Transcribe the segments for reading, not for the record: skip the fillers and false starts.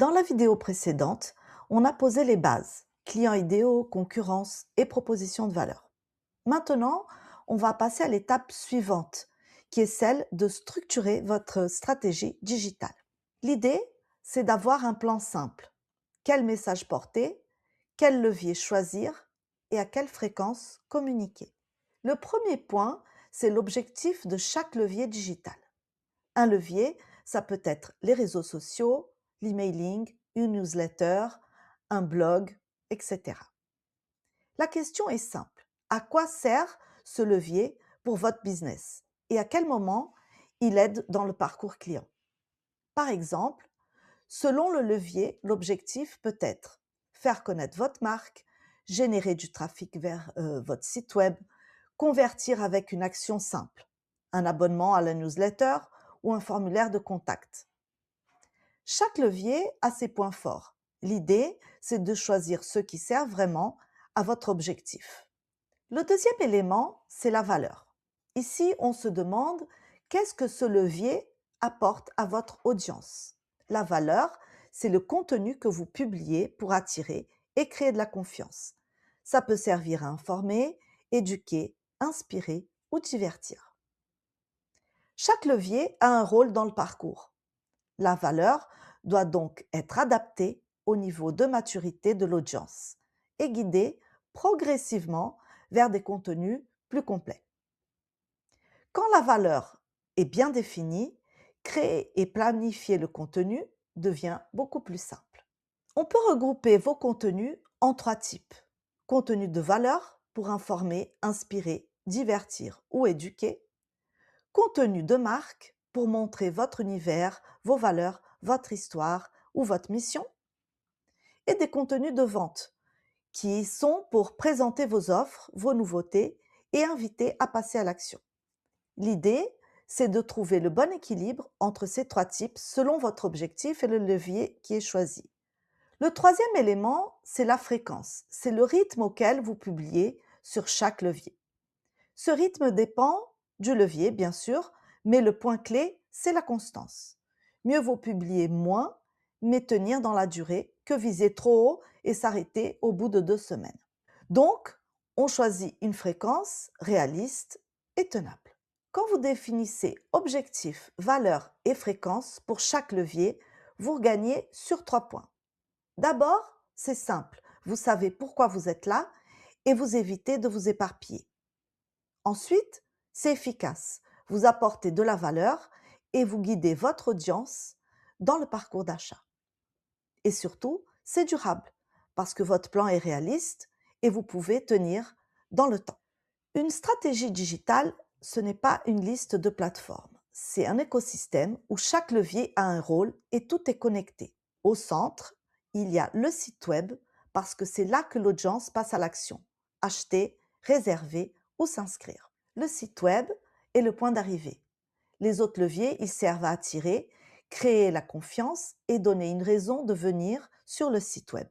Dans la vidéo précédente, on a posé les bases, clients idéaux, concurrence et proposition de valeur. Maintenant, on va passer à l'étape suivante, qui est celle de structurer votre stratégie digitale. L'idée, c'est d'avoir un plan simple. Quel message porter, quel levier choisir et à quelle fréquence communiquer. Le premier point, c'est l'objectif de chaque levier digital. Un levier, ça peut être les réseaux sociaux, l'emailing, une newsletter, un blog, etc. La question est simple. À quoi sert ce levier pour votre business et à quel moment il aide dans le parcours client? Par exemple, selon le levier, l'objectif peut être faire connaître votre marque, générer du trafic vers votre site web, convertir avec une action simple, un abonnement à la newsletter ou un formulaire de contact. Chaque levier a ses points forts. L'idée, c'est de choisir ceux qui servent vraiment à votre objectif. Le deuxième élément, c'est la valeur. Ici, on se demande qu'est-ce que ce levier apporte à votre audience. La valeur, c'est le contenu que vous publiez pour attirer et créer de la confiance. Ça peut servir à informer, éduquer, inspirer ou divertir. Chaque levier a un rôle dans le parcours. La valeur doit donc être adaptée au niveau de maturité de l'audience et guidée progressivement vers des contenus plus complets. Quand la valeur est bien définie, créer et planifier le contenu devient beaucoup plus simple. On peut regrouper vos contenus en trois types. Contenu de valeur pour informer, inspirer, divertir ou éduquer. Contenu de marque pour montrer votre univers, vos valeurs, votre histoire ou votre mission. Et des contenus de vente qui sont pour présenter vos offres, vos nouveautés et inviter à passer à l'action. L'idée, c'est de trouver le bon équilibre entre ces trois types selon votre objectif et le levier qui est choisi. Le troisième élément, c'est la fréquence. C'est le rythme auquel vous publiez sur chaque levier. Ce rythme dépend du levier, bien sûr, mais le point clé, c'est la constance. Mieux vaut publier moins, mais tenir dans la durée, que viser trop haut et s'arrêter au bout de 2 semaines. Donc, on choisit une fréquence réaliste et tenable. Quand vous définissez objectif, valeur et fréquence pour chaque levier, vous gagnez sur 3 points. D'abord, c'est simple, vous savez pourquoi vous êtes là et vous évitez de vous éparpiller. Ensuite, c'est efficace, vous apportez de la valeur et vous guidez votre audience dans le parcours d'achat. Et surtout, c'est durable parce que votre plan est réaliste et vous pouvez tenir dans le temps. Une stratégie digitale, ce n'est pas une liste de plateformes. C'est un écosystème où chaque levier a un rôle et tout est connecté. Au centre, il y a le site web parce que c'est là que l'audience passe à l'action. Acheter, réserver ou s'inscrire. Le site web est le point d'arrivée. Les autres leviers, ils servent à attirer, créer la confiance et donner une raison de venir sur le site web.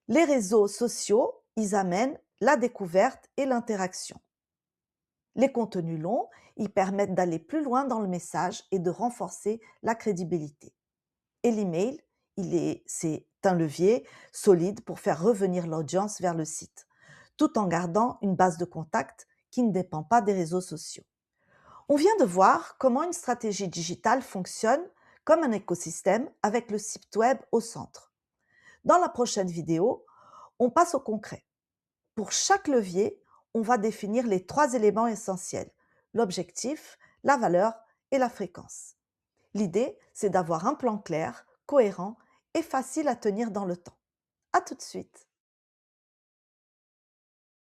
Les réseaux sociaux, ils amènent la découverte et l'interaction. Les contenus longs, ils permettent d'aller plus loin dans le message et de renforcer la crédibilité. Et l'email, c'est un levier solide pour faire revenir l'audience vers le site, tout en gardant une base de contact qui ne dépend pas des réseaux sociaux. On vient de voir comment une stratégie digitale fonctionne comme un écosystème avec le site web au centre. Dans la prochaine vidéo, on passe au concret. Pour chaque levier, on va définir les 3 éléments essentiels, l'objectif, la valeur et la fréquence. L'idée, c'est d'avoir un plan clair, cohérent et facile à tenir dans le temps. À tout de suite.